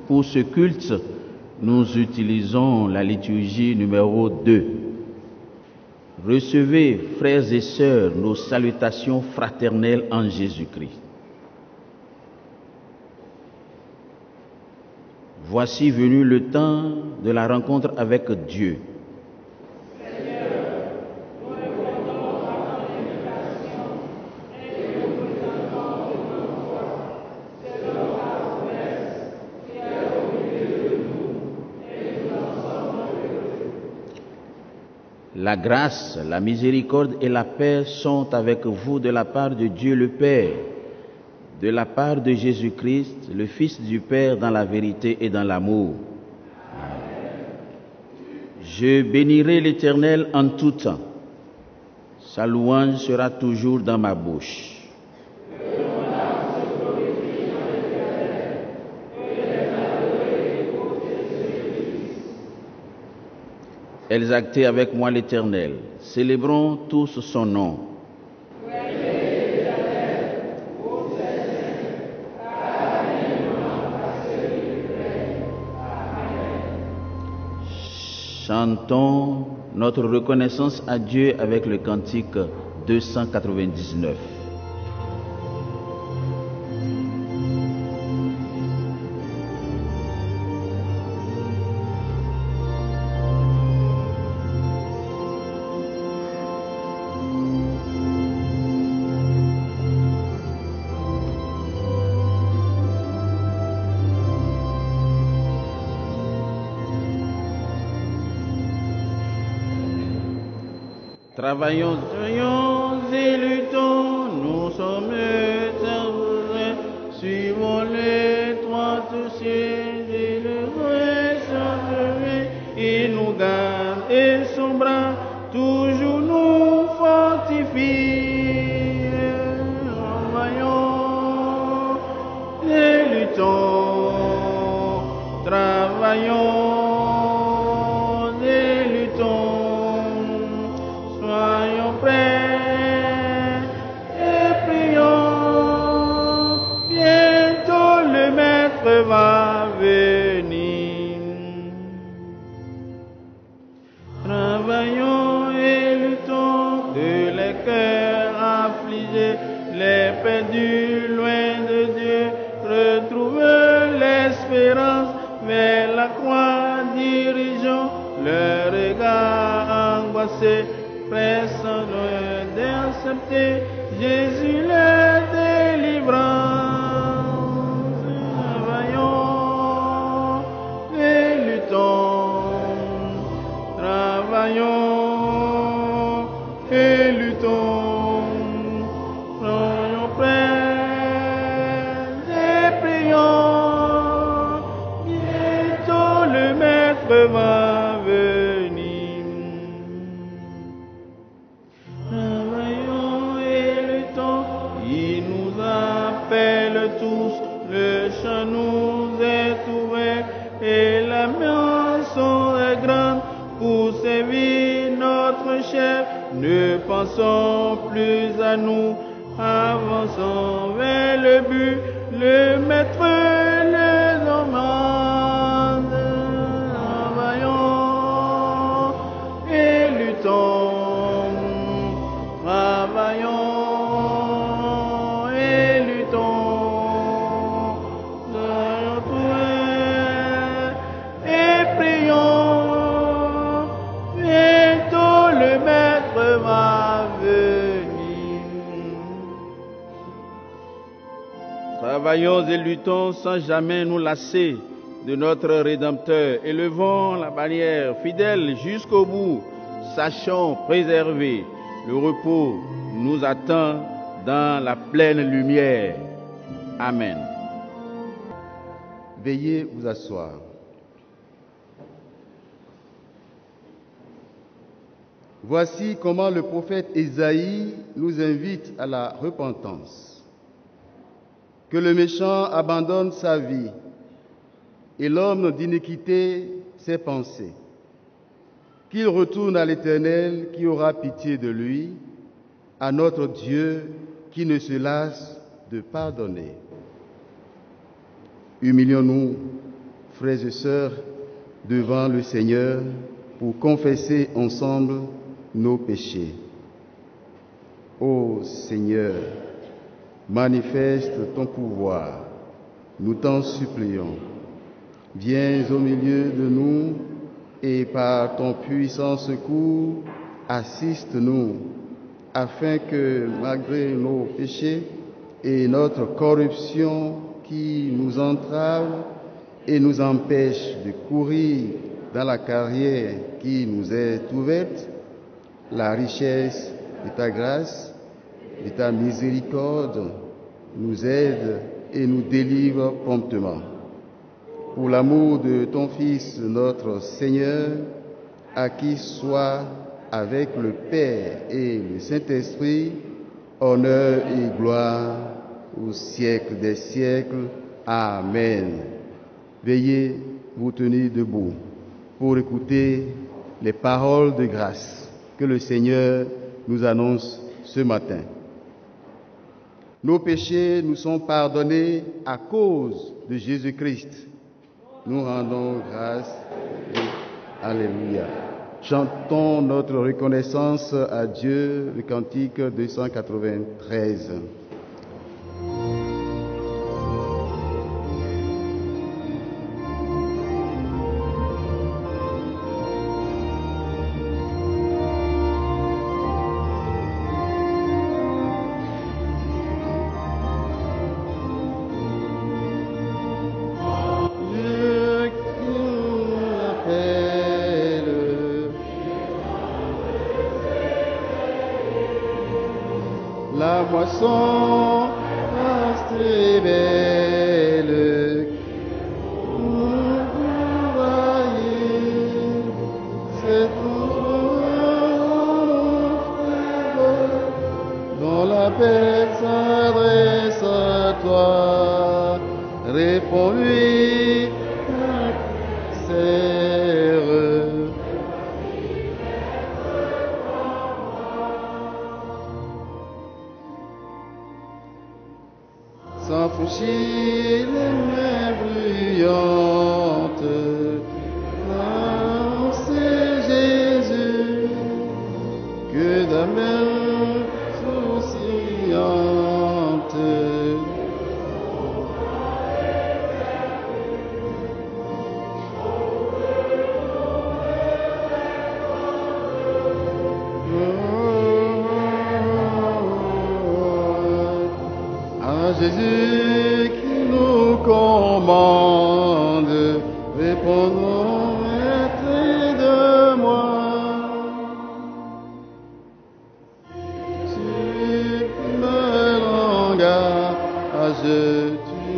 Pour ce culte, nous utilisons la liturgie numéro 2. Recevez, frères et sœurs, nos salutations fraternelles en Jésus-Christ. Voici venu le temps de la rencontre avec Dieu. La grâce, la miséricorde et la paix sont avec vous de la part de Dieu le Père, de la part de Jésus-Christ, le Fils du Père, dans la vérité et dans l'amour. Je bénirai l'Éternel en tout temps. Sa louange sera toujours dans ma bouche. Exaltez avec moi l'Éternel. Célébrons tous son nom. Chantons notre reconnaissance à Dieu avec le cantique 299. Travaillons, travaillons et luttons, nous sommes éternels, suivons l'étroite ciel et le vrai saint. Il nous garde et son bras toujours nous fortifie. Travaillons et luttons, travaillons. Va venir. Travaillons et luttons de les cœurs affligés, les perdus loin de Dieu, retrouvent l'espérance vers la croix, dirigeons le regard angoissé, pressant d'accepter Jésus le délivrant. Travaillons et luttons, soyons prêts et prions, bientôt le Maître va venir. Travaillons et luttons, il nous appelle tous, le champ nous est ouvert et la maison est grande. Pour servir notre chef, ne pensons plus à nous, avançons vers le but, le Maître le demande. Travaillons et luttons, travaillons et luttons, soyons prêts et prions. Le Maître va venir. Travaillons et luttons sans jamais nous lasser de notre Rédempteur. Élevons la bannière fidèle jusqu'au bout. Sachons préserver le repos nous attend dans la pleine lumière. Amen. Veuillez vous asseoir. Voici comment le prophète Ésaïe nous invite à la repentance. Que le méchant abandonne sa vie et l'homme d'iniquité ses pensées. Qu'il retourne à l'Éternel qui aura pitié de lui, à notre Dieu qui ne se lasse de pardonner. Humilions-nous frères et sœurs, devant le Seigneur pour confesser ensemble nos péchés. Ô Seigneur, manifeste ton pouvoir, nous t'en supplions. Viens au milieu de nous et par ton puissant secours, assiste-nous, afin que, malgré nos péchés et notre corruption qui nous entrave et nous empêche de courir dans la carrière qui nous est ouverte, la richesse de ta grâce, de ta miséricorde, nous aide et nous délivre promptement. Pour l'amour de ton Fils, notre Seigneur, à qui soit, avec le Père et le Saint-Esprit, honneur et gloire au siècle des siècles. Amen. Veuillez vous tenir debout pour écouter les paroles de grâce que le Seigneur nous annonce ce matin. Nos péchés nous sont pardonnés à cause de Jésus-Christ. Nous rendons grâce et Alléluia. Chantons notre reconnaissance à Dieu, le cantique 293. La moisson vaste et belle, vous voyez, c'est dont l'appel s'adresse à toi. Réponds-lui, serre. S'enfoncer les mains bruyantes, non, c'est Jésus, que ta main souciante. Jésus qui nous commande, répondons, Maître de moi. Tu me langages, tu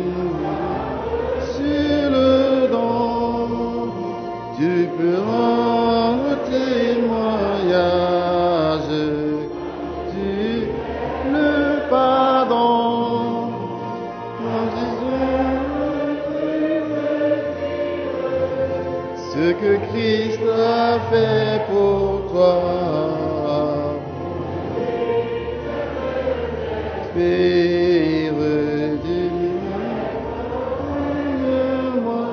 sur le don, tu peux rendre témoignage, le pardon. Ce que Christ a fait pour toi, fais redélivrez moi.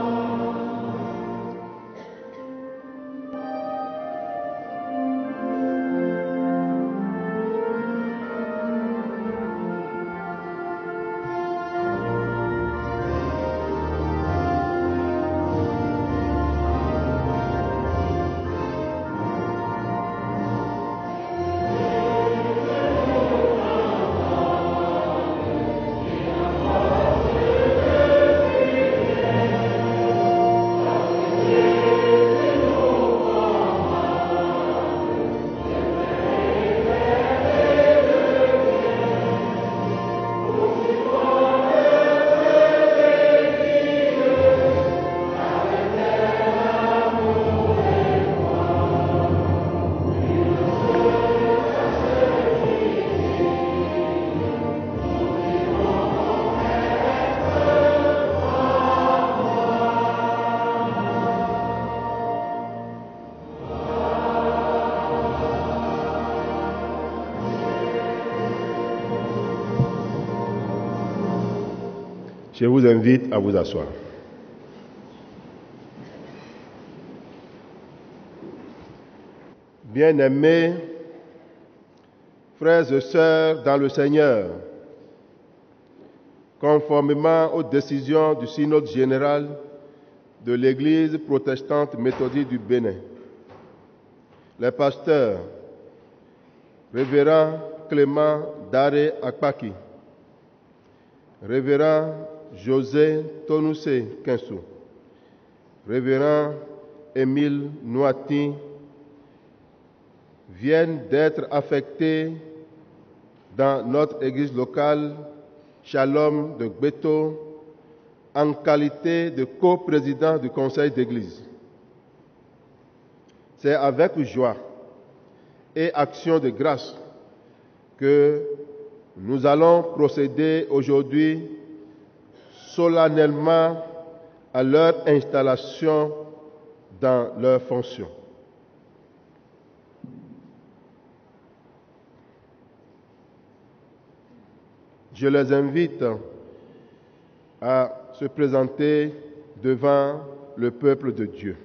Je vous invite à vous asseoir. Bien-aimés, frères et sœurs dans le Seigneur, conformément aux décisions du Synode général de l'Église protestante méthodiste du Bénin, les pasteurs, révérend Clément Daré Akpaki, révérend José Tonoussé Kinsou, révérend Émile Nouati, viennent d'être affectés dans notre église locale Shalom de Gbeto en qualité de coprésident du conseil d'église. C'est avec joie et action de grâce que nous allons procéder aujourd'hui solennellement à leur installation dans leurs fonctions. Je les invite à se présenter devant le peuple de Dieu.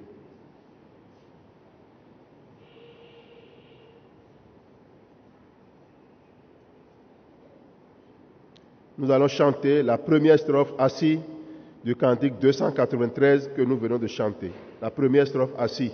Nous allons chanter la première strophe assis du cantique 293 que nous venons de chanter. La première strophe assis.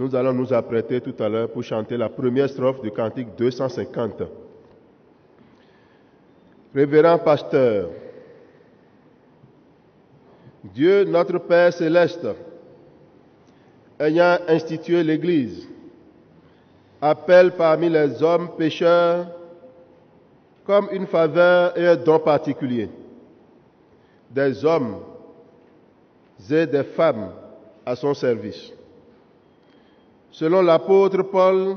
Nous allons nous apprêter tout à l'heure pour chanter la première strophe du cantique 250. Révérend pasteur, Dieu notre Père céleste, ayant institué l'Église, appelle parmi les hommes pécheurs comme une faveur et un don particulier des hommes et des femmes à son service. Selon l'apôtre Paul,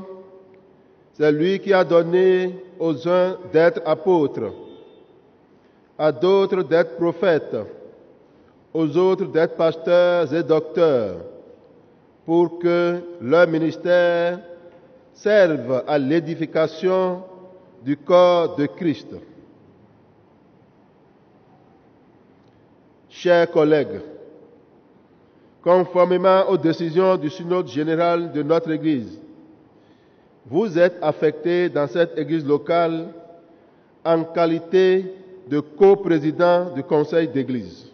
c'est lui qui a donné aux uns d'être apôtres, à d'autres d'être prophètes, aux autres d'être pasteurs et docteurs, pour que leur ministère serve à l'édification du corps de Christ. Chers collègues, conformément aux décisions du Synode général de notre Église, vous êtes affectés dans cette Église locale en qualité de coprésident du Conseil d'Église.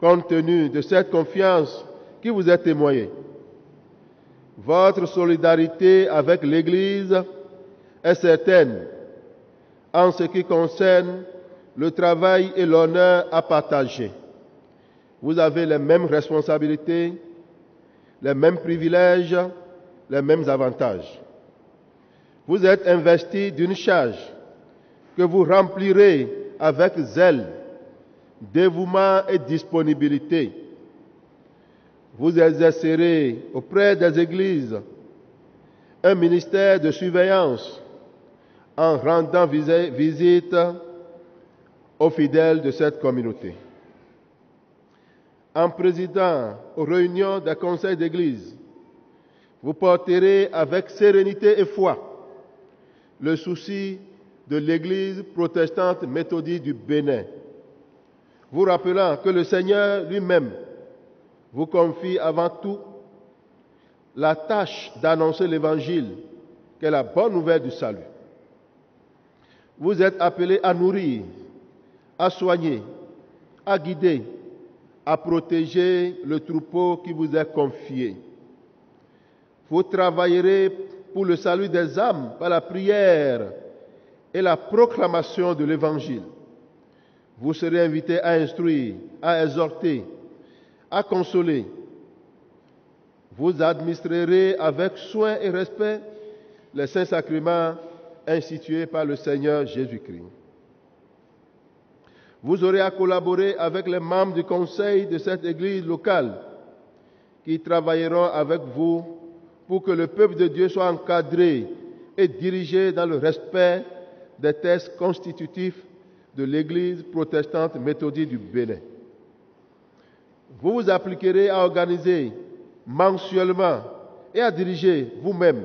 Compte tenu de cette confiance qui vous est témoignée, votre solidarité avec l'Église est certaine en ce qui concerne le travail et l'honneur à partager. Vous avez les mêmes responsabilités, les mêmes privilèges, les mêmes avantages. Vous êtes investis d'une charge que vous remplirez avec zèle, dévouement et disponibilité. Vous exercerez auprès des églises un ministère de surveillance en rendant visite aux fidèles de cette communauté. En présidant aux réunions des conseils d'église, vous porterez avec sérénité et foi le souci de l'Église protestante méthodiste du Bénin, vous rappelant que le Seigneur lui-même vous confie avant tout la tâche d'annoncer l'Évangile, qui est la bonne nouvelle du salut. Vous êtes appelés à nourrir, à soigner, à guider, à protéger le troupeau qui vous est confié. Vous travaillerez pour le salut des âmes par la prière et la proclamation de l'Évangile. Vous serez invités à instruire, à exhorter, à consoler. Vous administrerez avec soin et respect les saints sacrements institués par le Seigneur Jésus-Christ. Vous aurez à collaborer avec les membres du conseil de cette église locale qui travailleront avec vous pour que le peuple de Dieu soit encadré et dirigé dans le respect des textes constitutifs de l'Église protestante méthodique du Bénin. Vous vous appliquerez à organiser mensuellement et à diriger vous-même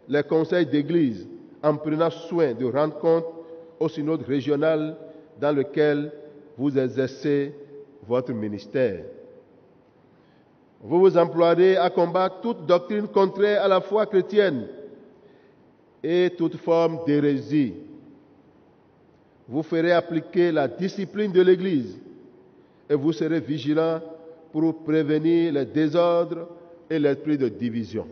les conseils d'église en prenant soin de rendre compte au synode régional dans lequel vous exercez votre ministère. Vous vous emploierez à combattre toute doctrine contraire à la foi chrétienne et toute forme d'hérésie. Vous ferez appliquer la discipline de l'Église et vous serez vigilants pour prévenir les désordres et l'esprit de division.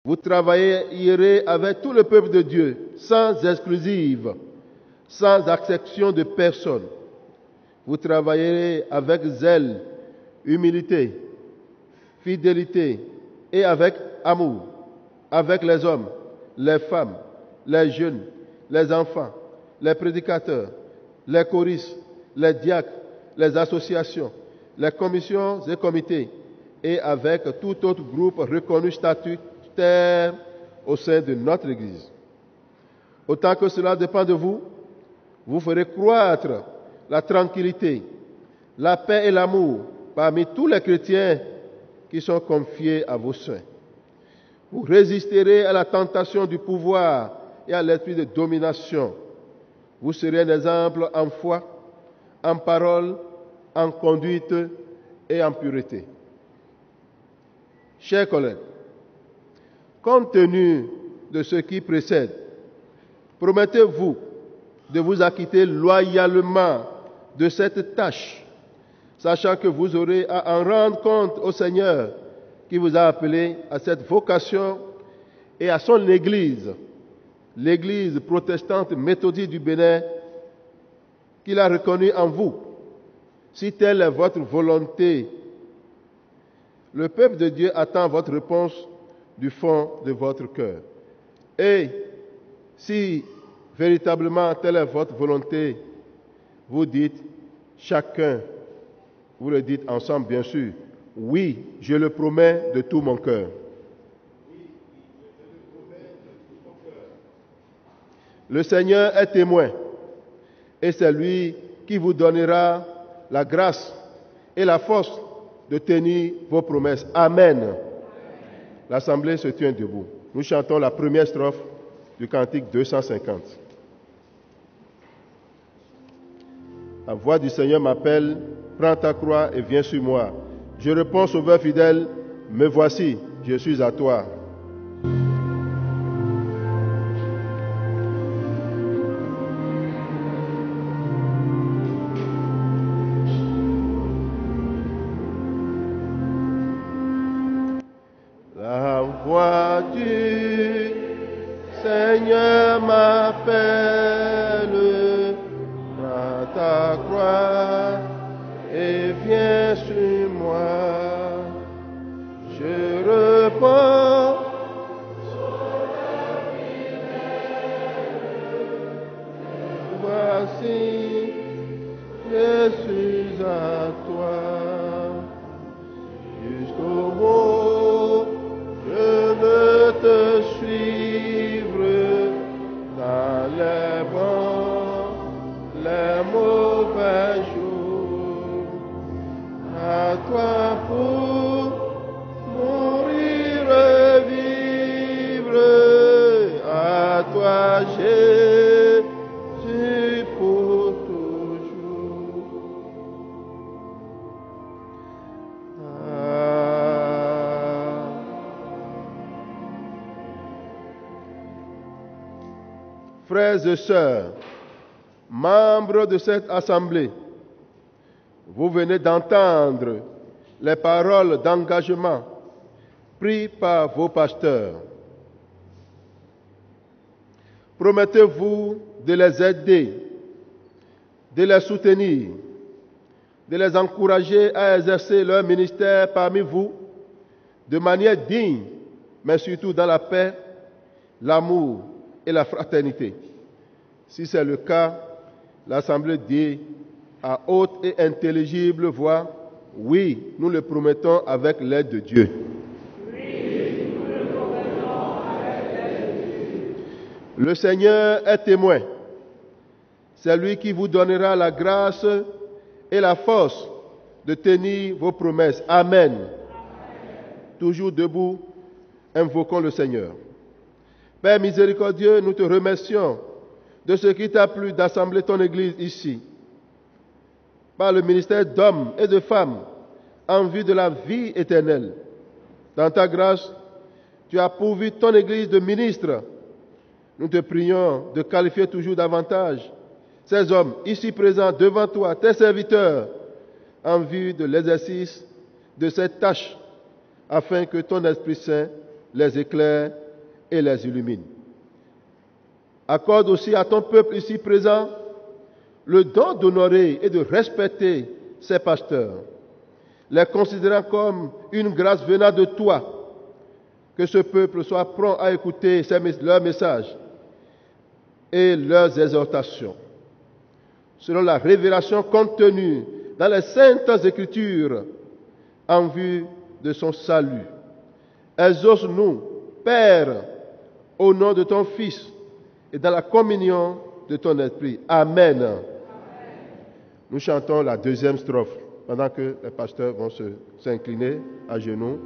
Vous travaillerez avec tout le peuple de Dieu, sans exclusive, sans exception de personne. Vous travaillerez avec zèle, humilité, fidélité et avec amour, avec les hommes, les femmes, les jeunes, les enfants, les prédicateurs, les choristes, les diacres, les associations, les commissions et comités, et avec tout autre groupe reconnu statutaire au sein de notre Église. Autant que cela dépend de vous, vous ferez croître la tranquillité, la paix et l'amour parmi tous les chrétiens qui sont confiés à vos soins. Vous résisterez à la tentation du pouvoir et à l'esprit de domination. Vous serez un exemple en foi, en parole, en conduite et en pureté. Chers collègues, compte tenu de ce qui précède, promettez-vous de vous acquitter loyalement de cette tâche, sachant que vous aurez à en rendre compte au Seigneur qui vous a appelé à cette vocation et à son Église, l'Église protestante méthodique du Bénin, qu'il a reconnue en vous. Si telle est votre volonté, le peuple de Dieu attend votre réponse du fond de votre cœur. Et si véritablement telle est votre volonté, vous dites chacun, vous le dites ensemble bien sûr, oui, je le promets de tout mon cœur. Le Seigneur est témoin et c'est lui qui vous donnera la grâce et la force de tenir vos promesses. Amen. L'Assemblée se tient debout. Nous chantons la première strophe du cantique 250. La voix du Seigneur m'appelle, prends ta croix et viens sur moi. Je réponds, Sauveur fidèle, me voici, je suis à toi. La voix du Seigneur m'appelle, prends ta croix et viens sur moi. Je réponds, voici, je suis à toi. Jusqu'au bout, je veux te suivre dans les bons, les mauvais jours. À toi pour mourir et vivre, à toi Jésus pour toujours. frères et sœurs, membres de cette assemblée, vous venez d'entendre les paroles d'engagement prises par vos pasteurs. Promettez-vous de les aider, de les soutenir, de les encourager à exercer leur ministère parmi vous de manière digne, mais surtout dans la paix, l'amour et la fraternité. Si c'est le cas, l'Assemblée dit à haute et intelligible voix, oui, nous le promettons avec l'aide de Dieu. Oui, nous le promettons avec l'aide de Dieu. Le Seigneur est témoin. C'est lui qui vous donnera la grâce et la force de tenir vos promesses. Amen. Amen. Toujours debout, invoquons le Seigneur. Père miséricordieux, nous te remercions de ce qui t'a plu d'assembler ton Église ici, par le ministère d'hommes et de femmes en vue de la vie éternelle. Dans ta grâce, tu as pourvu ton Église de ministres. Nous te prions de qualifier toujours davantage ces hommes ici présents devant toi, tes serviteurs, en vue de l'exercice de cette tâche, afin que ton Esprit Saint les éclaire et les illumine. Accorde aussi à ton peuple ici présent le don d'honorer et de respecter ses pasteurs, les considérant comme une grâce venant de toi, que ce peuple soit prompt à écouter leurs messages et leurs exhortations, selon la révélation contenue dans les saintes Écritures en vue de son salut. Exauce-nous, Père, au nom de ton Fils et dans la communion de ton Esprit. Amen. Amen. Nous chantons la deuxième strophe pendant que les pasteurs vont s'incliner à genoux.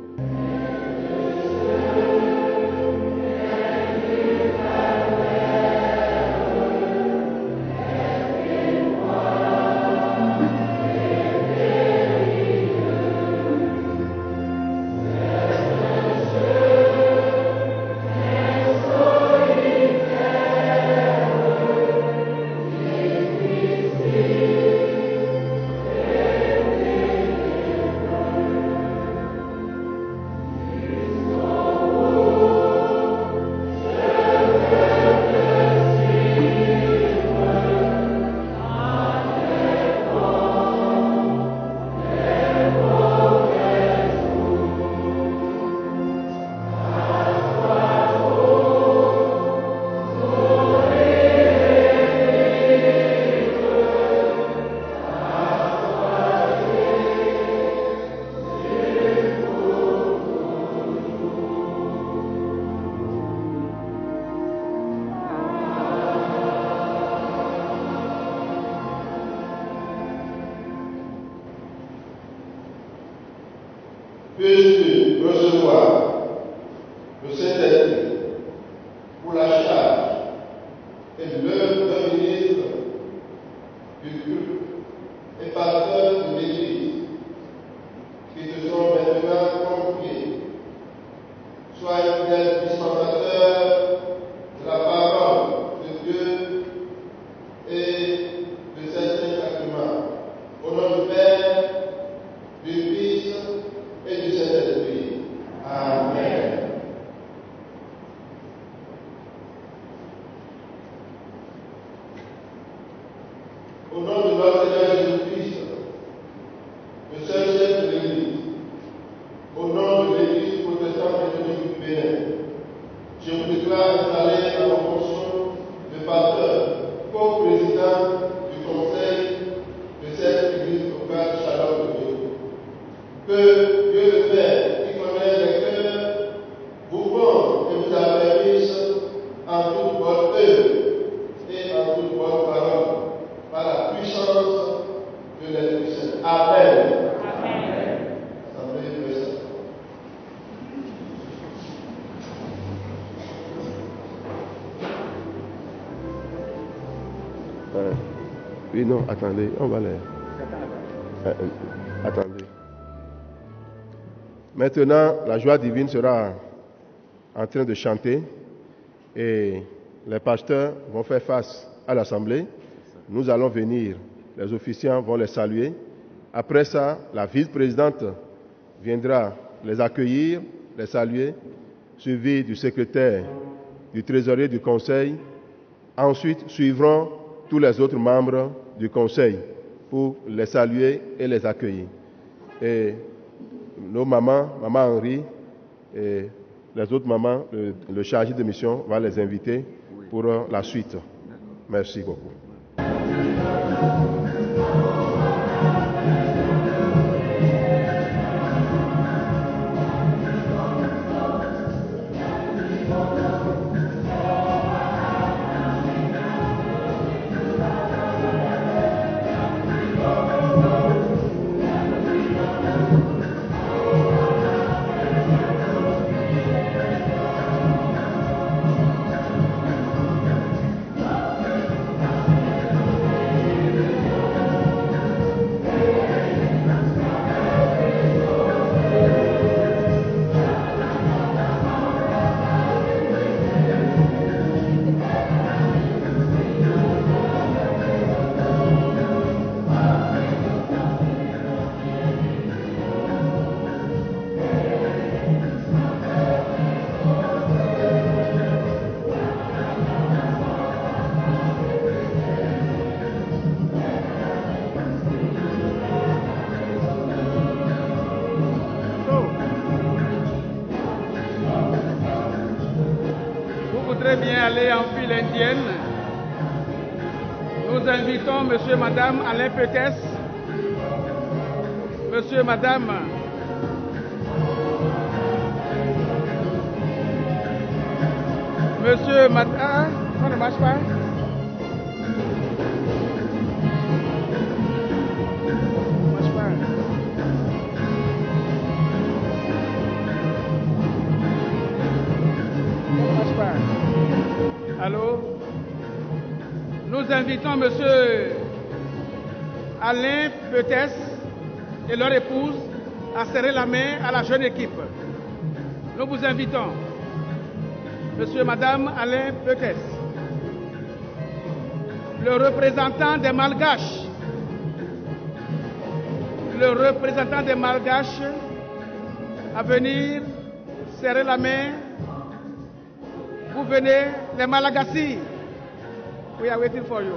Puisses-tu recevoir le Saint-Esprit pour la charge et l'œuvre d'un ministre du culte et pasteur de l'Église qui te sont maintenant confiés. Sois un fidèle dispensateur de la parole de Dieu et de ses saints sacrements. Au nom du Père, du Fils et du Saint-Esprit. Amen. Au nom de notre Seigneur Jésus-Christ, le seul chef de l'Église, au nom de l'Église protestante catholique du Bénin, je vous déclare installé à vos fonctions de pasteur, co-président du conseil de cette Église locale Shalom de Dieu. Que Dieu le Père, qui connaît les cœurs, vous fonde et vous affermisse en toute bonne œuvre et en toute bonne parole, par la puissance de l'Esprit Saint. Amen. Amen. Assemblée présente. Oui, non, attendez, on va les... attendez. Maintenant, la joie divine sera en train de chanter et les pasteurs vont faire face à l'Assemblée. Nous allons venir, les officiants vont les saluer. Après ça, la vice-présidente viendra les accueillir, les saluer, suivi du secrétaire, du trésorier du conseil. Ensuite, suivront tous les autres membres du conseil pour les saluer et les accueillir. Et nos mamans, maman Henri et les autres mamans, le chargé de mission va les inviter pour la suite. Merci beaucoup. Bien aller en file indienne. Nous invitons monsieur et madame Alain Petès, monsieur et madame monsieur, madame, ça ne marche pas. Allô? Nous invitons M. Alain Petès et leur épouse à serrer la main à la jeune équipe. Nous vous invitons. Monsieur et Madame Alain Petès, le représentant des Malgaches, à venir serrer la main. Vous venez, les Malagasy. We are waiting for you.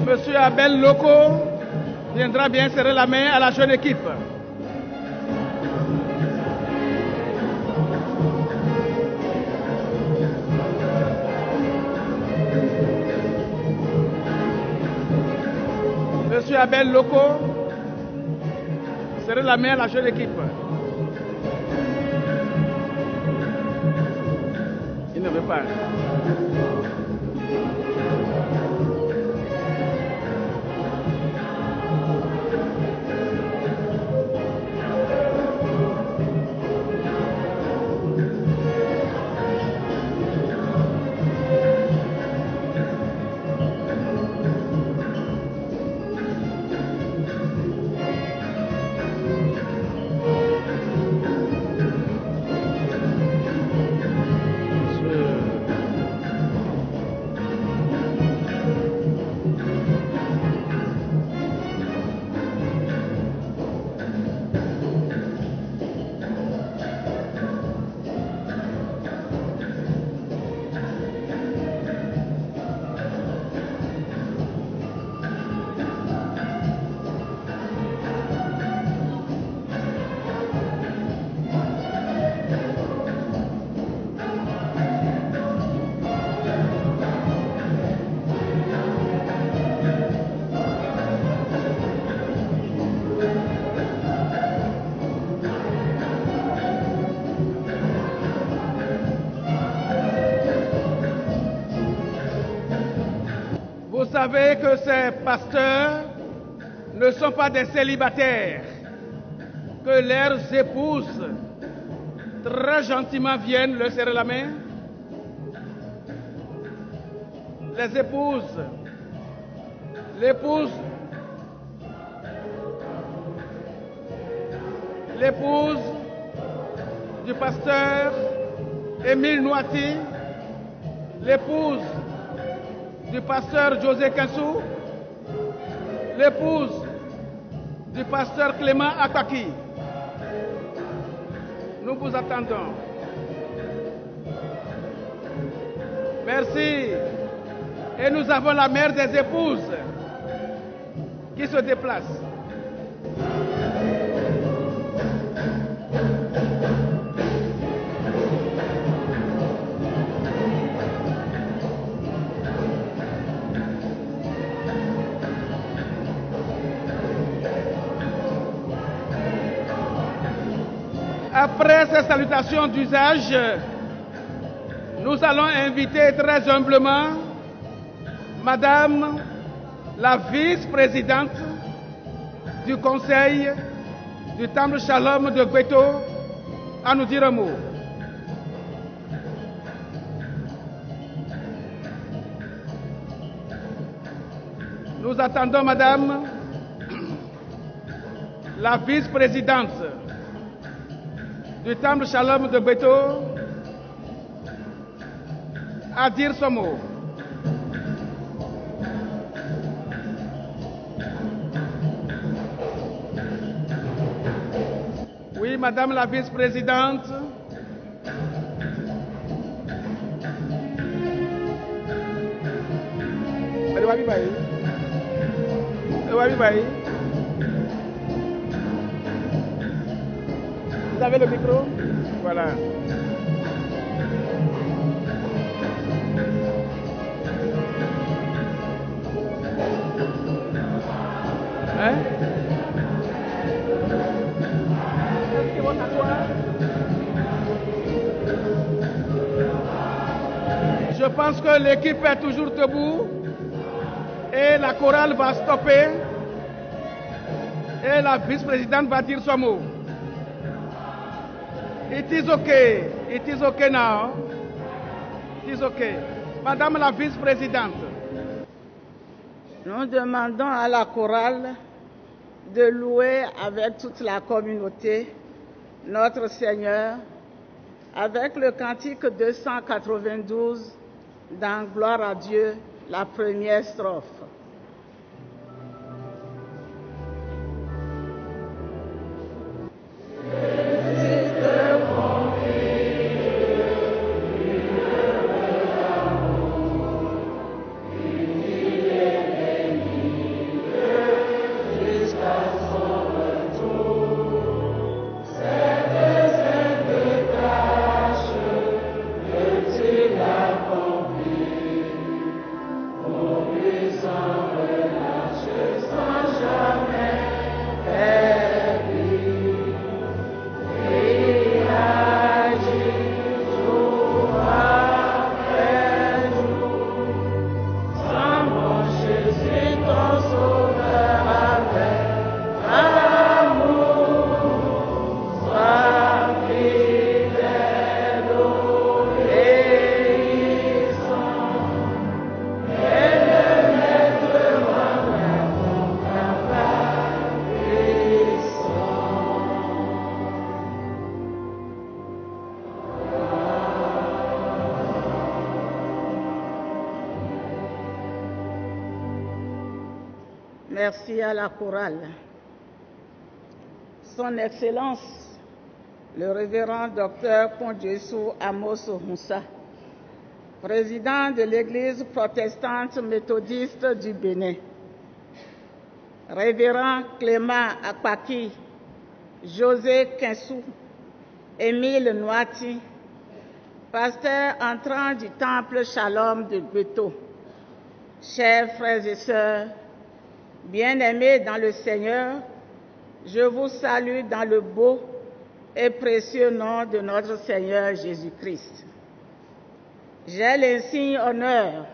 Monsieur Abel Loco viendra bien serrer la main à la jeune équipe. Monsieur Abel Loco, serrer la main à la jeune équipe. Il ne veut pas. savez que ces pasteurs ne sont pas des célibataires, que leurs épouses très gentiment viennent leur serrer la main. Les épouses, l'épouse du pasteur Émile Noati, l'épouse du pasteur José Kansou, l'épouse du pasteur Clément Akaki. Nous vous attendons. Merci. Et nous avons la mère des épouses qui se déplace. Après ces salutations d'usage, nous allons inviter très humblement Madame la vice-présidente du conseil du Temple Shalom de Gweto à nous dire un mot. Nous attendons Madame la vice-présidente du Temple Shalom de Gweto à dire son mot. Oui, Madame la vice-présidente. Vous avez le micro? Voilà. Hein? Je pense que l'équipe est toujours debout et la chorale va stopper et la vice-présidente va dire son mot. It is okay. It is okay now. It is okay. Madame la vice-présidente. Nous demandons à la chorale de louer avec toute la communauté notre Seigneur avec le cantique 292 dans Gloire à Dieu, la première strophe. Merci à la chorale. Son Excellence, le révérend docteur Pondiesu Amos Moussa, président de l'Église protestante méthodiste du Bénin, révérend Clément Akpaki, José Kinsou, Émile Noati, pasteur entrant du Temple Shalom de Gweto, chers frères et sœurs, bien-aimés dans le Seigneur, je vous salue dans le beau et précieux nom de notre Seigneur Jésus-Christ. J'ai l'insigne honneur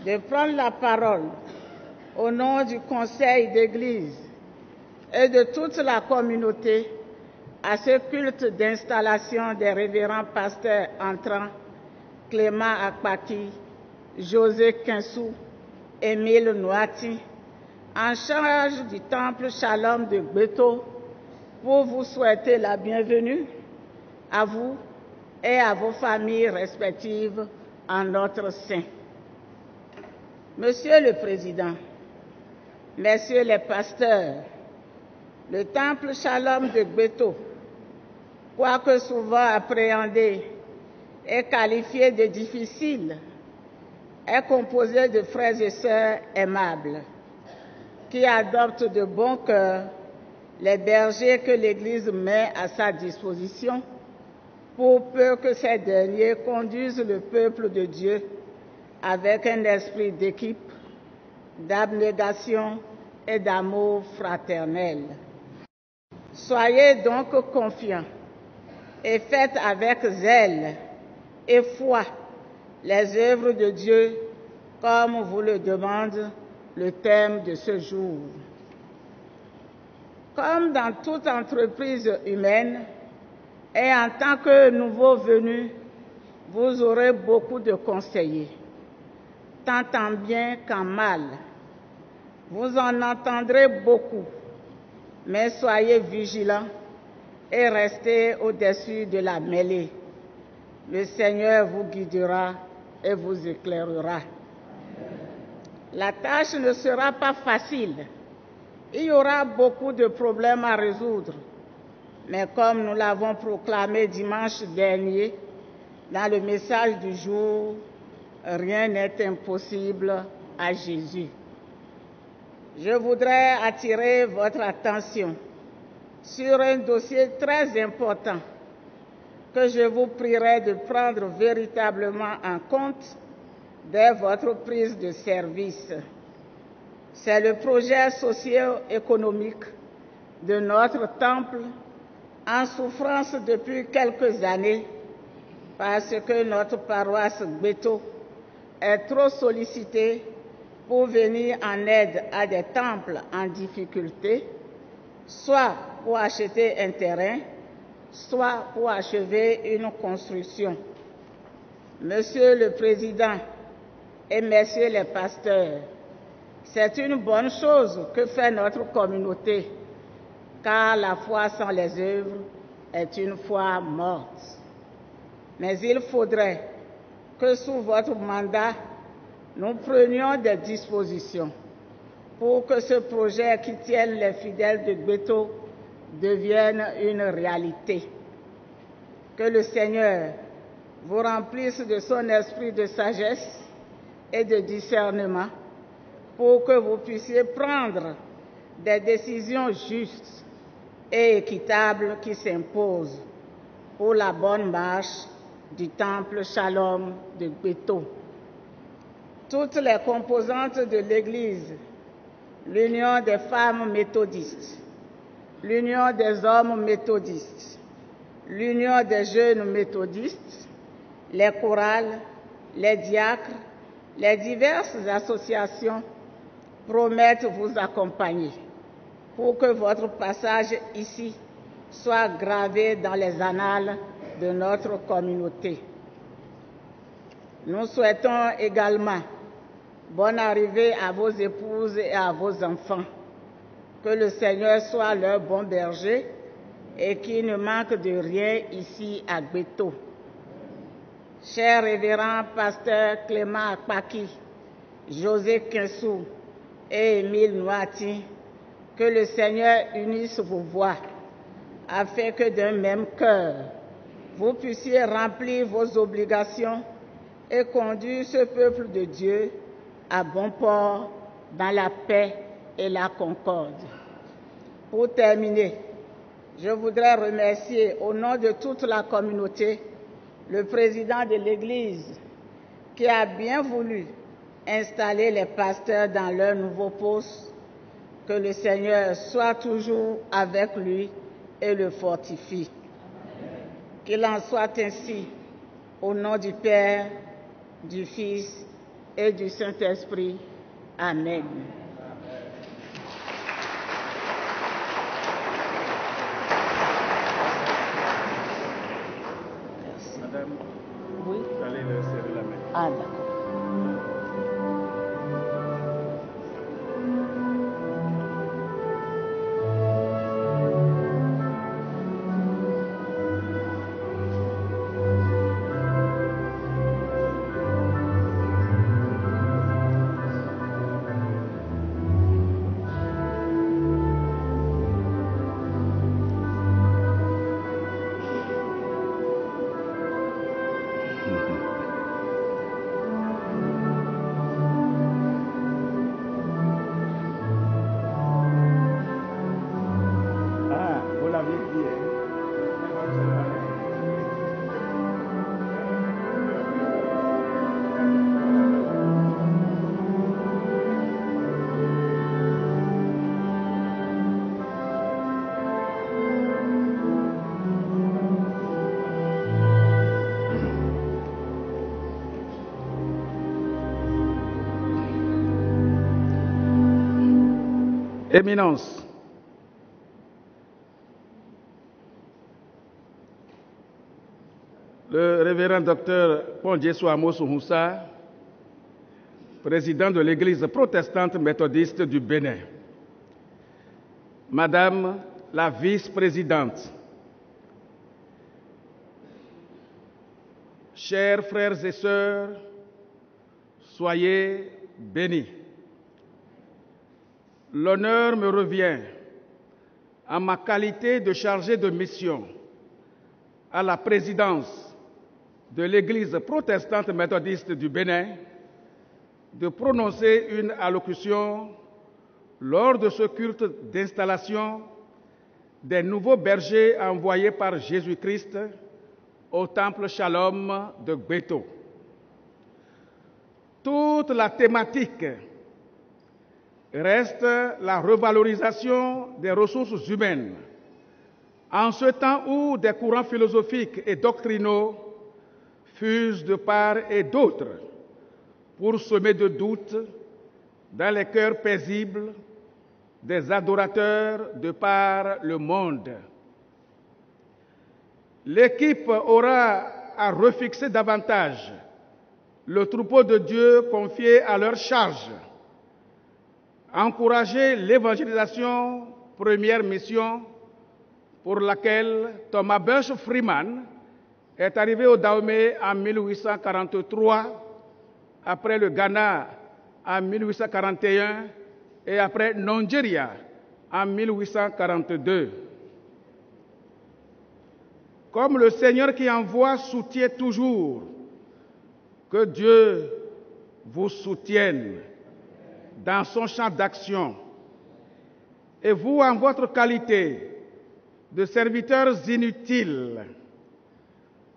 de prendre la parole au nom du conseil d'église et de toute la communauté à ce culte d'installation des révérends pasteurs entrants Clément Akpaki, José Kinsou, Émile Noati, en charge du temple Shalom de Gbeto, pour vous souhaiter la bienvenue à vous et à vos familles respectives en notre sein. Monsieur le Président, Messieurs les pasteurs, le temple Shalom de Gbeto, quoique souvent appréhendé et qualifié de difficile, est composé de frères et sœurs aimables qui adoptent de bon cœur les bergers que l'Église met à sa disposition pour peu que ces derniers conduisent le peuple de Dieu avec un esprit d'équipe, d'abnégation et d'amour fraternel. Soyez donc confiants et faites avec zèle et foi les œuvres de Dieu comme vous le demande le thème de ce jour. Comme dans toute entreprise humaine, et en tant que nouveau venu, vous aurez beaucoup de conseillers, tant en bien qu'en mal. Vous en entendrez beaucoup, mais soyez vigilants et restez au-dessus de la mêlée. Le Seigneur vous guidera et vous éclairera. La tâche ne sera pas facile. Il y aura beaucoup de problèmes à résoudre. Mais comme nous l'avons proclamé dimanche dernier, dans le message du jour, rien n'est impossible à Jésus. Je voudrais attirer votre attention sur un dossier très important que je vous prierai de prendre véritablement en compte dès votre prise de service. C'est le projet socio-économique de notre temple en souffrance depuis quelques années parce que notre paroisse Gbeto est trop sollicitée pour venir en aide à des temples en difficulté, soit pour acheter un terrain, soit pour achever une construction. Monsieur le Président et Messieurs les pasteurs, c'est une bonne chose que fait notre communauté, car la foi sans les œuvres est une foi morte. Mais il faudrait que sous votre mandat, nous prenions des dispositions pour que ce projet qui tienne les fidèles de Gbeto devienne une réalité. Que le Seigneur vous remplisse de son esprit de sagesse et de discernement pour que vous puissiez prendre des décisions justes et équitables qui s'imposent pour la bonne marche du temple Shalom de Gbeto. Toutes les composantes de l'Église, l'Union des femmes méthodistes, l'Union des hommes méthodistes, l'Union des jeunes méthodistes, les chorales, les diacres, les diverses associations promettent vous accompagner pour que votre passage ici soit gravé dans les annales de notre communauté. Nous souhaitons également bonne arrivée à vos épouses et à vos enfants. Que le Seigneur soit leur bon berger et qu'il ne manque de rien ici à Gbeto. Chers révérends pasteurs Clément Akpaki, José Kinsou et Émile Noati, que le Seigneur unisse vos voix afin que d'un même cœur, vous puissiez remplir vos obligations et conduire ce peuple de Dieu à bon port dans la paix et la concorde. Pour terminer, je voudrais remercier au nom de toute la communauté le président de l'Église qui a bien voulu installer les pasteurs dans leur nouveau poste. Que le Seigneur soit toujours avec lui et le fortifie. Qu'il en soit ainsi au nom du Père, du Fils et du Saint-Esprit. Amen. Madame, Oui. vous allez leur serrer la main. Ah, d'accord. Ah, vous l'avez dit, hein? Éminence, le révérend docteur Paul Jesu Amos Moussa, président de l'Église protestante méthodiste du Bénin, Madame la vice-présidente, chers frères et sœurs, soyez bénis. L'honneur me revient, en ma qualité de chargé de mission à la présidence de l'Église protestante méthodiste du Bénin, de prononcer une allocution lors de ce culte d'installation des nouveaux bergers envoyés par Jésus-Christ au temple Shalom de Gbeto. Toute la thématique reste la revalorisation des ressources humaines en ce temps où des courants philosophiques et doctrinaux fusent de part et d'autre pour semer de doutes dans les cœurs paisibles des adorateurs de par le monde. L'équipe aura à refixer davantage le troupeau de Dieu confié à leur charge, encourager l'évangélisation, première mission pour laquelle Thomas Bunch Freeman est arrivé au Dahomey en 1843, après le Ghana en 1841 et après Nigeria en 1842. Comme le Seigneur qui envoie soutient toujours, que Dieu vous soutienne dans son champ d'action. Et vous, en votre qualité de serviteurs inutiles,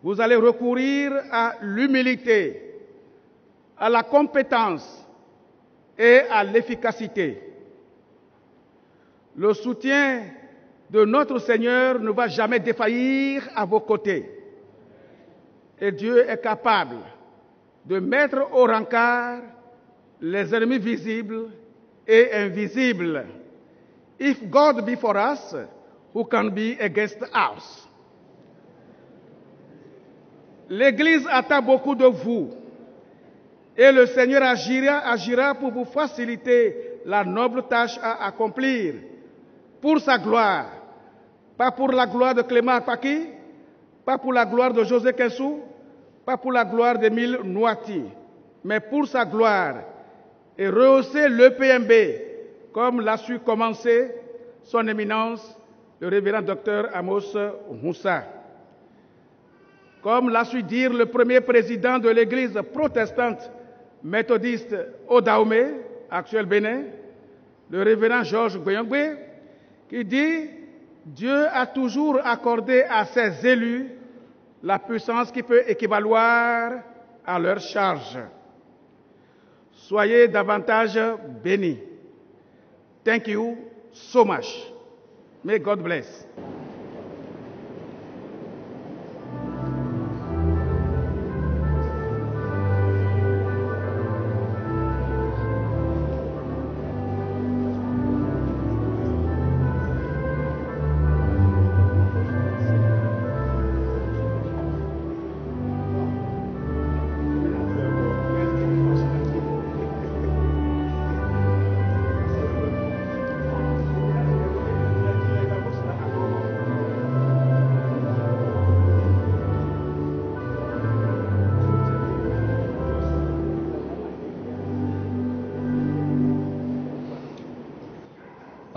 vous allez recourir à l'humilité, à la compétence et à l'efficacité. Le soutien de notre Seigneur ne va jamais défaillir à vos côtés. Et Dieu est capable de mettre au rencard les ennemis visibles et invisibles. If God be for us, who can be against us? L'Église attend beaucoup de vous et le Seigneur agira pour vous faciliter la noble tâche à accomplir pour sa gloire, pas pour la gloire de Clément Akpaki, pas pour la gloire de José Kensou, pas pour la gloire d'Émile Nouati, mais pour sa gloire, et rehausser l'EPMB, comme l'a su commencer son éminence, le révérend docteur Amos Moussa. Comme l'a su dire le premier président de l'Église protestante méthodiste au Dahomey, actuel Bénin, le révérend Georges Goyongbe, qui dit « Dieu a toujours accordé à ses élus la puissance qui peut équivaloir à leur charge. Soyez davantage bénis. Thank you so much. May God bless.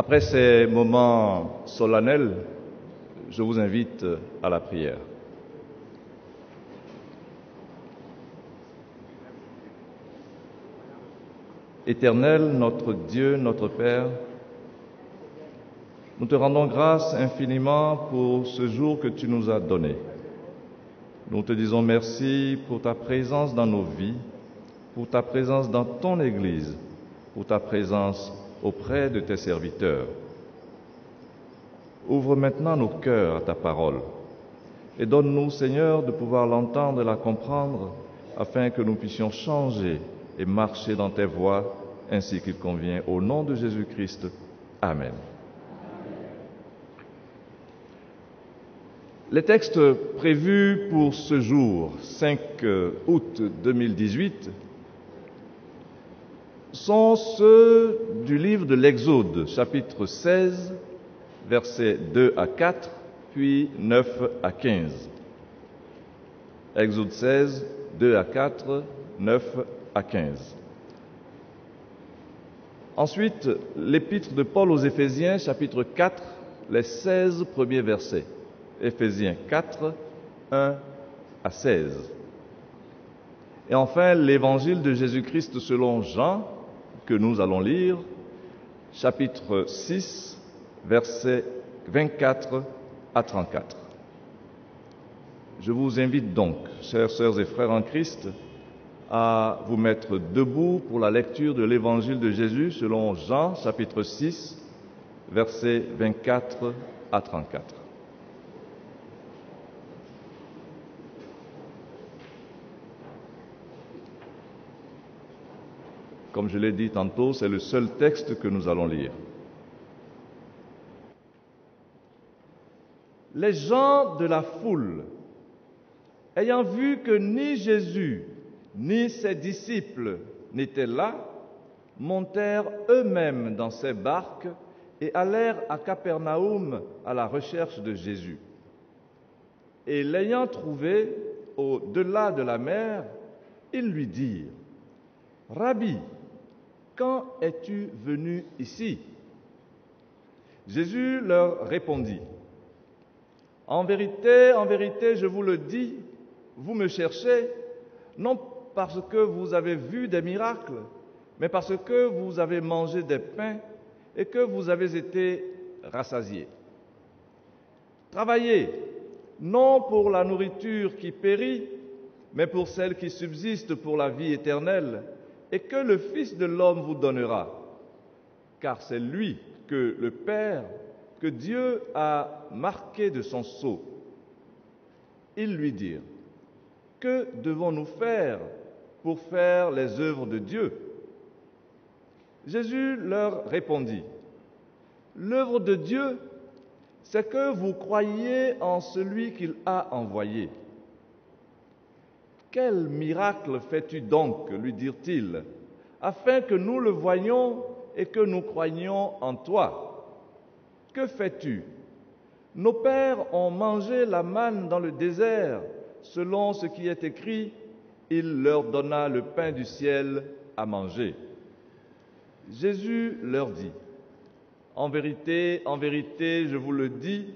Après ces moments solennels, je vous invite à la prière. Éternel, notre Dieu, notre Père, nous te rendons grâce infiniment pour ce jour que tu nous as donné. Nous te disons merci pour ta présence dans nos vies, pour ta présence dans ton Église, pour ta présence auprès de tes serviteurs. Ouvre maintenant nos cœurs à ta parole et donne-nous, Seigneur, de pouvoir l'entendre et la comprendre afin que nous puissions changer et marcher dans tes voies ainsi qu'il convient. Au nom de Jésus-Christ. Amen. Les textes prévus pour ce jour, 5 août 2018, sont ceux du livre de l'Exode, chapitre 16, versets 2 à 4, puis 9 à 15. Exode 16, 2 à 4, 9 à 15. Ensuite, l'épître de Paul aux Éphésiens, chapitre 4, les 16 premiers versets. Éphésiens 4, 1 à 16. Et enfin, l'évangile de Jésus-Christ selon Jean, que nous allons lire, chapitre 6, versets 24 à 34. Je vous invite donc, chères sœurs et frères en Christ, à vous mettre debout pour la lecture de l'évangile de Jésus selon Jean, chapitre 6, versets 24 à 34. Comme je l'ai dit tantôt, c'est le seul texte que nous allons lire. Les gens de la foule, ayant vu que ni Jésus ni ses disciples n'étaient là, montèrent eux-mêmes dans ces barques et allèrent à Capernaum à la recherche de Jésus. Et l'ayant trouvé au-delà de la mer, ils lui dirent : « Rabbi, quand es-tu venu ici » Jésus leur répondit : « En vérité, je vous le dis, vous me cherchez, non parce que vous avez vu des miracles, mais parce que vous avez mangé des pains et que vous avez été rassasiés. Travaillez, non pour la nourriture qui périt, mais pour celle qui subsiste pour la vie éternelle, et que le Fils de l'homme vous donnera. Car c'est lui que le Père, que Dieu a marqué de son sceau. » Ils lui dirent : « Que devons-nous faire pour faire les œuvres de Dieu » Jésus leur répondit : « L'œuvre de Dieu, c'est que vous croyiez en celui qu'il a envoyé. » « Quel miracle fais-tu donc, lui dirent-ils, afin que nous le voyions et que nous croyions en toi ? Que fais-tu ? Nos pères ont mangé la manne dans le désert, selon ce qui est écrit, il leur donna le pain du ciel à manger. » Jésus leur dit : « En vérité, je vous le dis,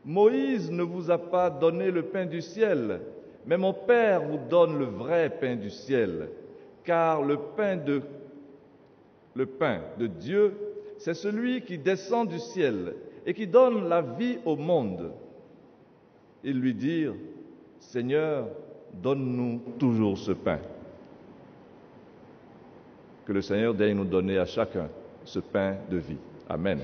Moïse ne vous a pas donné le pain du ciel, mais mon Père vous donne le vrai pain du ciel, car le pain de Dieu, c'est celui qui descend du ciel et qui donne la vie au monde. » Ils lui dirent : « Seigneur, donne-nous toujours ce pain. » Que le Seigneur daigne nous donner à chacun ce pain de vie. Amen.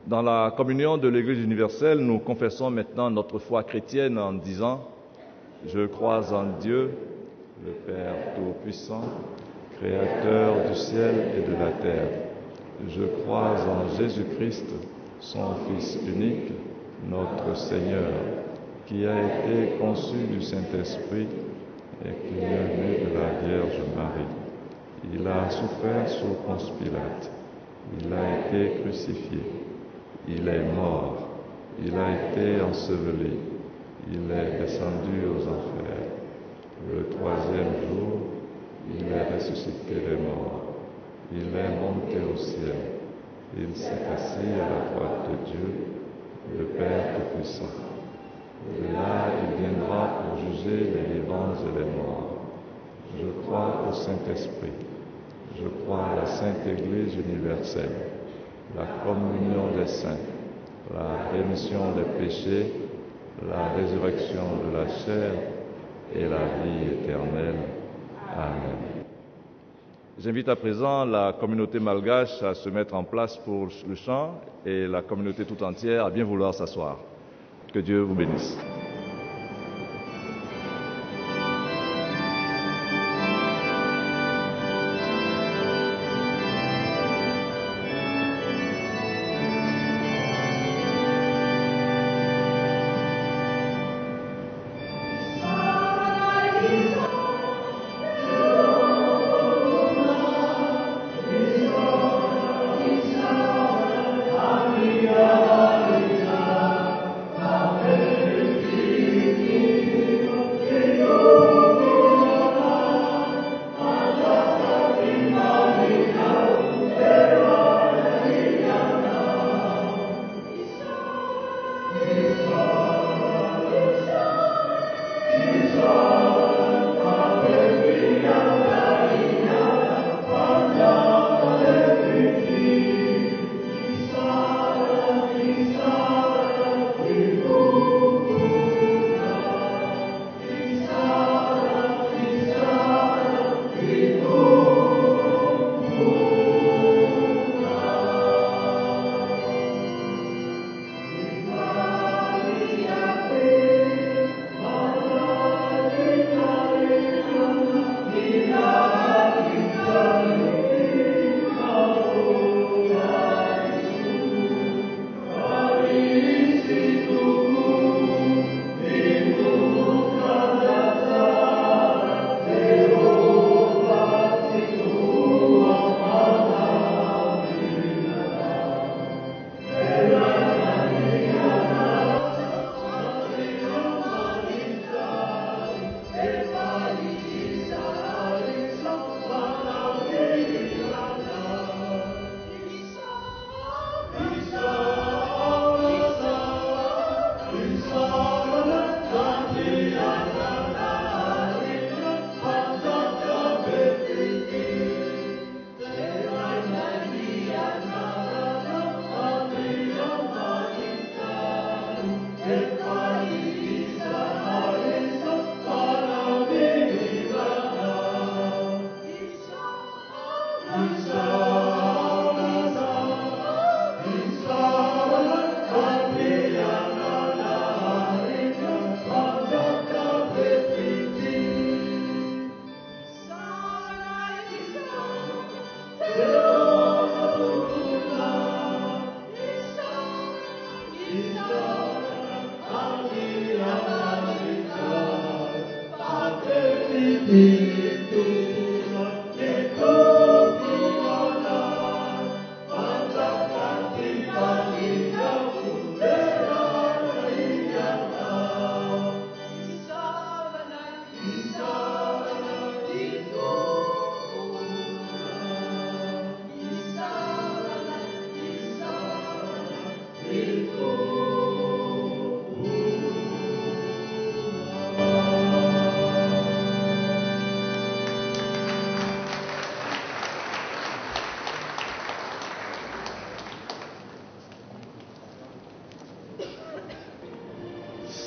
Dans la communion de l'Église universelle, nous confessons maintenant notre foi chrétienne en disant « Je crois en Dieu, le Père Tout-Puissant, Créateur du ciel et de la terre. Je crois en Jésus-Christ, son Fils unique, notre Seigneur, qui a été conçu du Saint-Esprit et qui est né de la Vierge Marie. Il a souffert sous Ponce Pilate. Il a été crucifié. Il est mort. Il a été enseveli. Il est descendu aux enfers. Le troisième jour, il est ressuscité des morts. Il est monté au ciel. Il s'est assis à la droite de Dieu, le Père Tout-Puissant. De là, il viendra pour juger les vivants et les morts. Je crois au Saint-Esprit. Je crois à la Sainte Église universelle, la communion des saints, la rémission des péchés, la résurrection de la chair et la vie éternelle. Amen. J'invite à présent la communauté malgache à se mettre en place pour le chant et la communauté tout entière à bien vouloir s'asseoir. Que Dieu vous bénisse.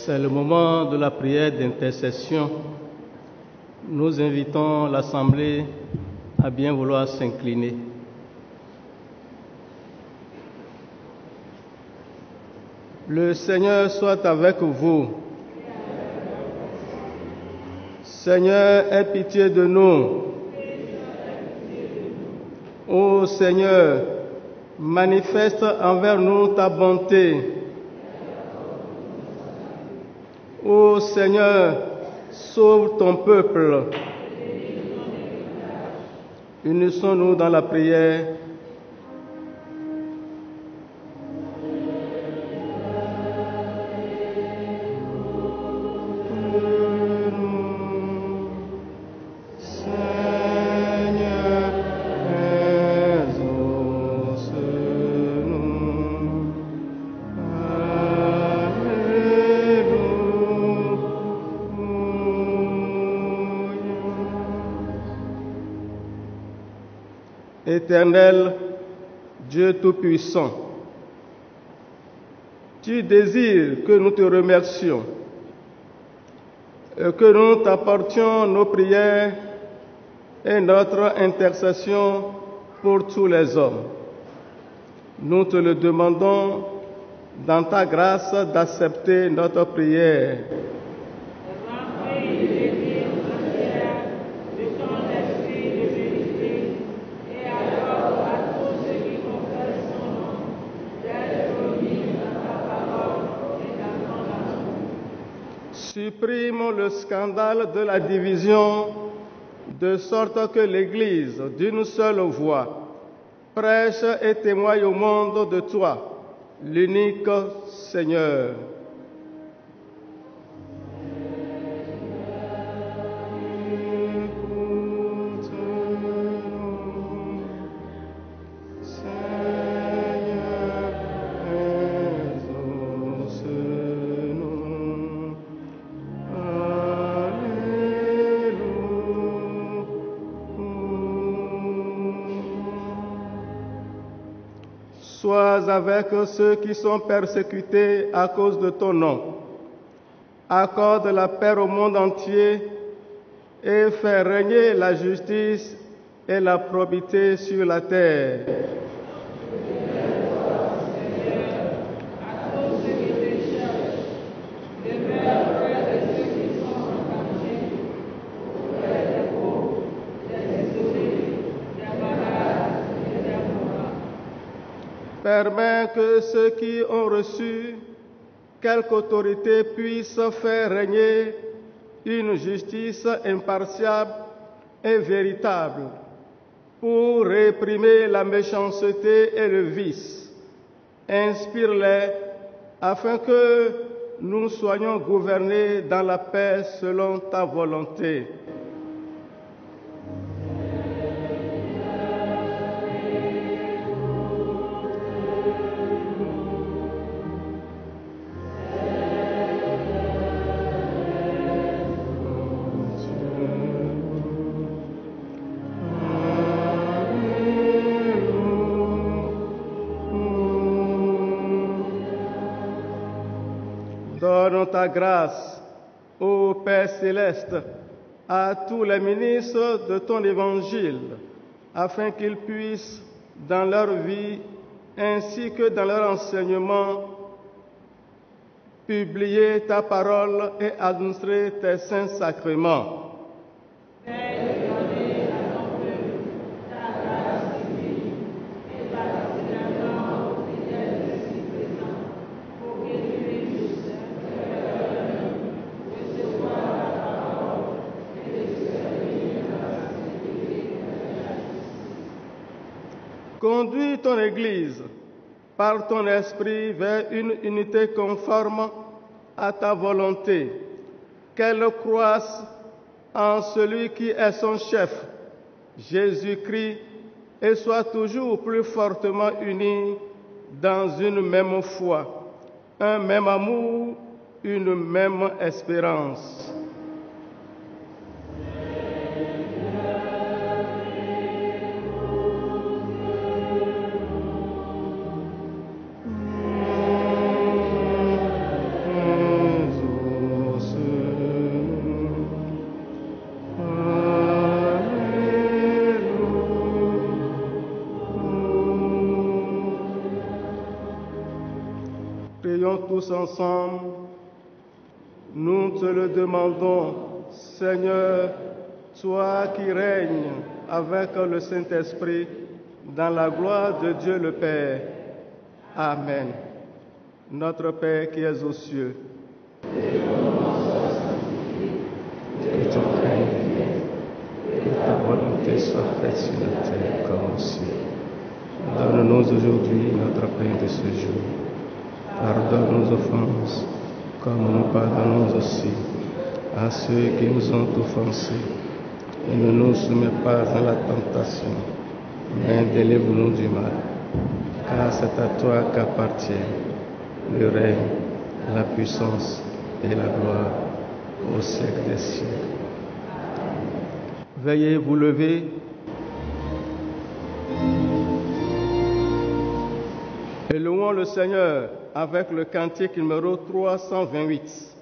C'est le moment de la prière d'intercession. Nous invitons l'Assemblée à bien vouloir s'incliner. Le Seigneur soit avec vous. Seigneur, aie pitié de nous. Ô Seigneur, manifeste envers nous ta bonté. Ô Seigneur, sauve ton peuple. Unissons-nous dans la prière. Éternel, Dieu Tout-Puissant, tu désires que nous te remercions et que nous t'apportions nos prières et notre intercession pour tous les hommes. Nous te le demandons dans ta grâce d'accepter notre prière. Supprime le scandale de la division, de sorte que l'Église, d'une seule voix, prêche et témoigne au monde de toi, l'unique Seigneur. Sois avec ceux qui sont persécutés à cause de ton nom. Accorde la paix au monde entier et fais régner la justice et la probité sur la terre. Permets que ceux qui ont reçu quelque autorité puissent faire régner une justice impartiale et véritable pour réprimer la méchanceté et le vice. Inspire-les afin que nous soyons gouvernés dans la paix selon ta volonté. Donne ta grâce, ô Père céleste, à tous les ministres de ton évangile, afin qu'ils puissent, dans leur vie ainsi que dans leur enseignement, publier ta parole et administrer tes saints sacrements. Conduis ton Église par ton esprit vers une unité conforme à ta volonté, qu'elle croisse en celui qui est son chef, Jésus-Christ, et soit toujours plus fortement unie dans une même foi, un même amour, une même espérance. Prions tous ensemble. Nous te le demandons, Seigneur, toi qui règnes avec le Saint-Esprit dans la gloire de Dieu le Père. Amen. Notre Père qui es aux cieux, Que ton règne vienne, que ta volonté soit faite sur la terre comme au ciel. Donne-nous aujourd'hui notre pain de ce jour. Pardonne nos offenses, comme nous pardonnons aussi à ceux qui nous ont offensés. Et ne nous soumets pas à la tentation, mais délivre-nous du mal. Car c'est à toi qu'appartient le règne, la puissance et la gloire au siècle des siècles. veuillez vous lever. Et louons le Seigneur avec le cantique numéro 328.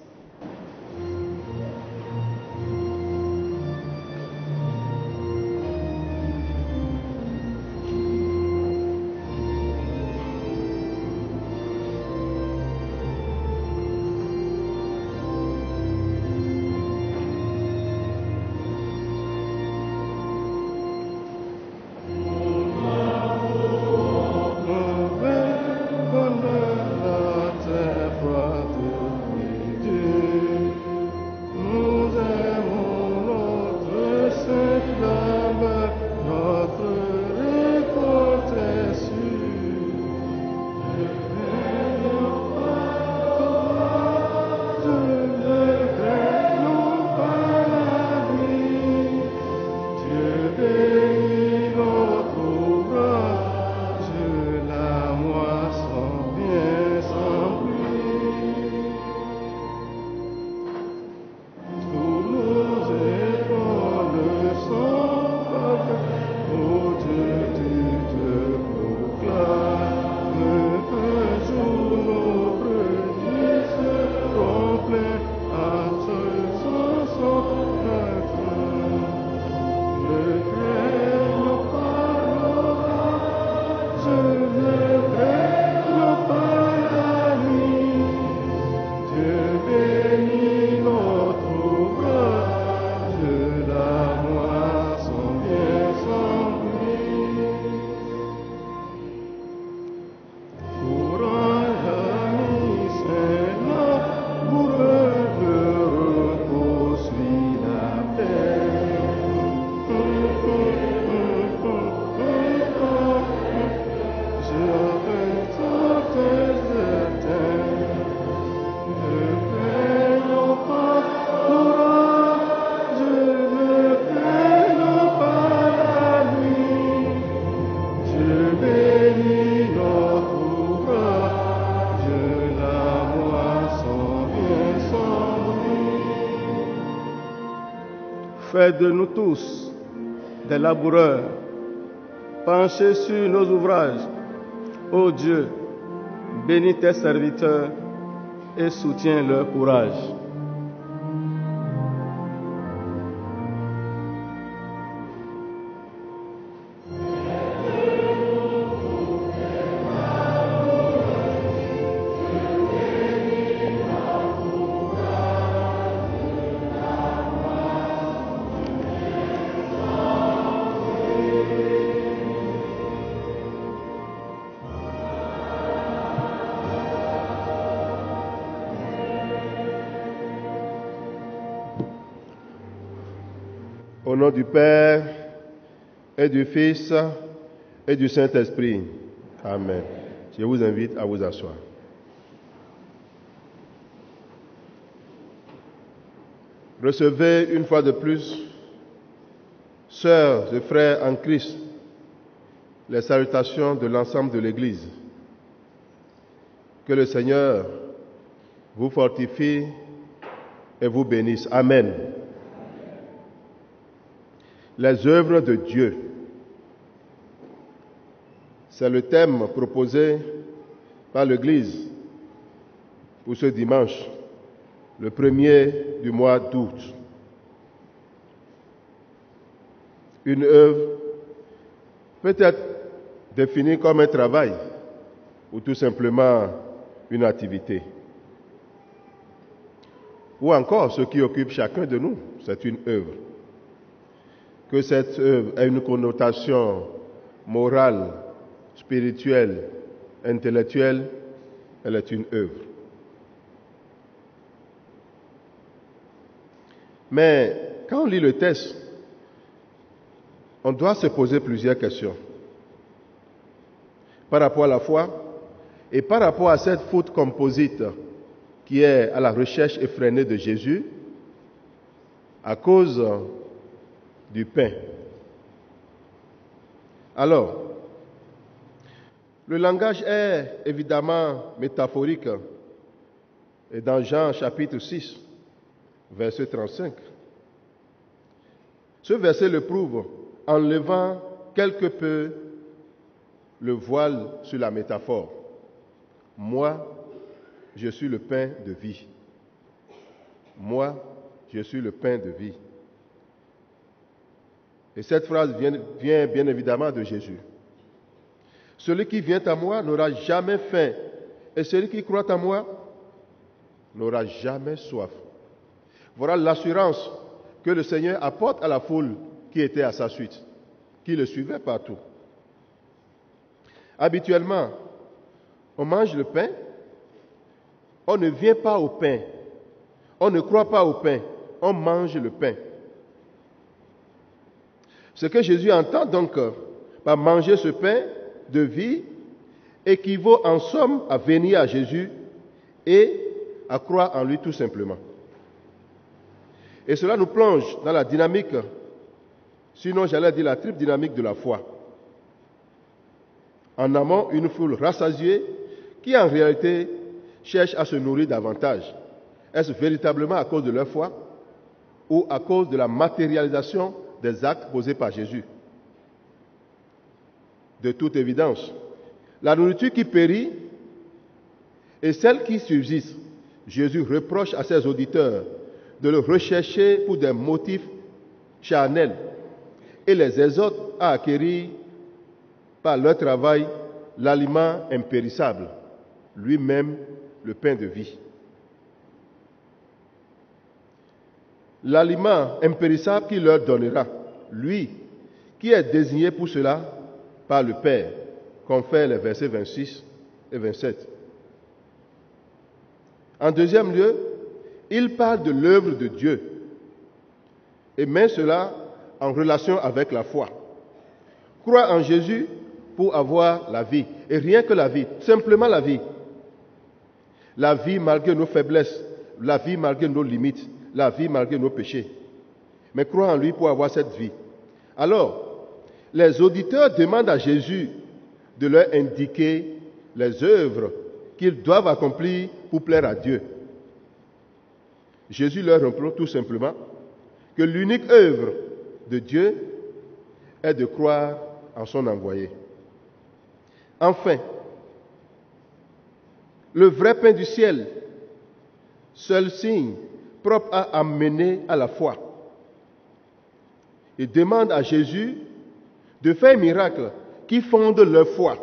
Faites de nous tous des laboureurs, penchés sur nos ouvrages. Ô Dieu, bénis tes serviteurs et soutiens leur courage. Au nom du Père et du Fils et du Saint-Esprit. Amen. Je vous invite à vous asseoir. Recevez une fois de plus, sœurs et frères en Christ, les salutations de l'ensemble de l'Église. Que le Seigneur vous fortifie et vous bénisse. Amen. Les œuvres de Dieu. C'est le thème proposé par l'Église pour ce dimanche, le 1er du mois d'août. Une œuvre peut être définie comme un travail ou tout simplement une activité. Ou encore, ce qui occupe chacun de nous, c'est une œuvre. Que cette œuvre ait une connotation morale, spirituelle, intellectuelle, elle est une œuvre. Mais quand on lit le texte, on doit se poser plusieurs questions par rapport à la foi et par rapport à cette foule composite qui est à la recherche effrénée de Jésus à cause du pain. Alors, le langage est évidemment métaphorique. Et dans Jean chapitre 6, verset 35, ce verset le prouve en levant quelque peu le voile sur la métaphore. Moi, je suis le pain de vie. Moi, je suis le pain de vie. Et cette phrase vient bien évidemment de Jésus. Celui qui vient à moi n'aura jamais faim, et celui qui croit en moi n'aura jamais soif. Voilà l'assurance que le Seigneur apporte à la foule qui était à sa suite, qui le suivait partout. Habituellement, on mange le pain, on ne vient pas au pain, on ne croit pas au pain, on mange le pain. Ce que Jésus entend donc par manger ce pain de vie équivaut en somme à venir à Jésus et à croire en lui tout simplement. Et cela nous plonge dans la dynamique, sinon j'allais dire la triple dynamique de la foi. En amont, une foule rassasiée qui en réalité cherche à se nourrir davantage. Est-ce véritablement à cause de leur foi ou à cause de la matérialisation des actes posés par Jésus? De toute évidence, la nourriture qui périt et celle qui subsiste, Jésus reproche à ses auditeurs de le rechercher pour des motifs charnels et les exhorte à acquérir par leur travail l'aliment impérissable, lui-même le pain de vie. L'aliment impérissable qu'il leur donnera, lui, qui est désigné pour cela par le Père, comme fait les versets 26 et 27. En deuxième lieu, il parle de l'œuvre de Dieu et met cela en relation avec la foi. Croire en Jésus pour avoir la vie, et rien que la vie, simplement la vie. La vie malgré nos faiblesses, la vie malgré nos limites, la vie malgré nos péchés. Mais croire en lui pour avoir cette vie. Alors, les auditeurs demandent à Jésus de leur indiquer les œuvres qu'ils doivent accomplir pour plaire à Dieu. Jésus leur répond tout simplement que l'unique œuvre de Dieu est de croire en son envoyé. Enfin, le vrai pain du ciel, seul signe propre à amener à la foi. Il demande à Jésus de faire un miracle qui fonde leur foi.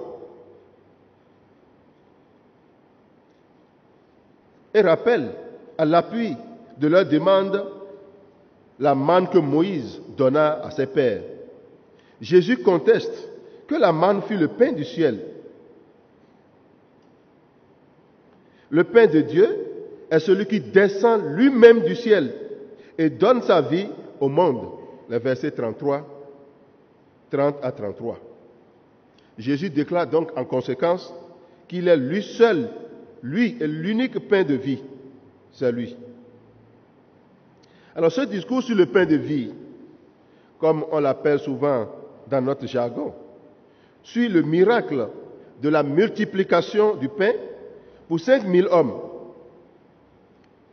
Et rappelle à l'appui de leur demande la manne que Moïse donna à ses pères. Jésus conteste que la manne fut le pain du ciel. Le pain de Dieu est celui qui descend lui-même du ciel et donne sa vie au monde. Les versets 30 à 33. Jésus déclare donc en conséquence qu'il est lui seul, lui est l'unique pain de vie. C'est lui. Alors ce discours sur le pain de vie, comme on l'appelle souvent dans notre jargon, suit le miracle de la multiplication du pain pour 5000 hommes.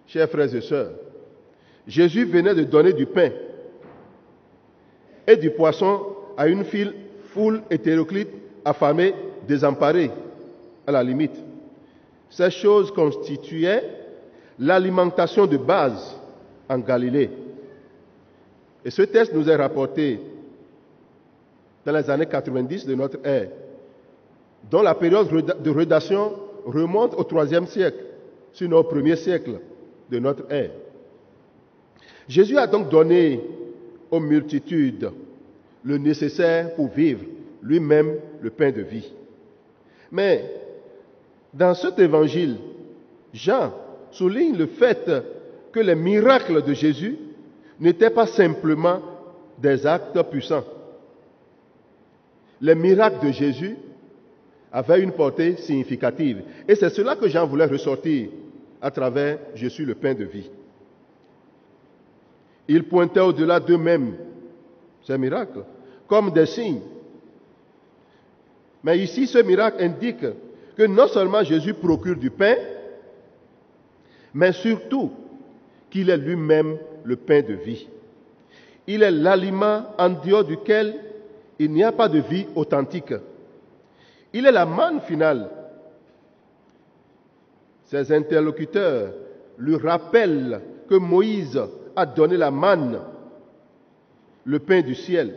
Chers frères et sœurs, Jésus venait de donner du pain et du poisson à une foule hétéroclite, affamée, désemparée, à la limite. Ces choses constituaient l'alimentation de base en Galilée. Et ce texte nous est rapporté dans les années 90 de notre ère, dont la période de rédaction remonte au IIIe siècle, sinon au 1er siècle de notre ère. Jésus a donc donné aux multitudes le nécessaire pour vivre, lui-même le pain de vie. Mais dans cet évangile, Jean souligne le fait que les miracles de Jésus n'étaient pas simplement des actes puissants. Les miracles de Jésus avaient une portée significative. Et c'est cela que Jean voulait ressortir à travers « Je suis le pain de vie ». Il pointait au-delà d'eux-mêmes, ces miracles, comme des signes. Mais ici, ce miracle indique que non seulement Jésus procure du pain, mais surtout qu'il est lui-même le pain de vie. Il est l'aliment en dehors duquel il n'y a pas de vie authentique. Il est la manne finale. Ses interlocuteurs lui rappellent que Moïse a donné la manne, le pain du ciel,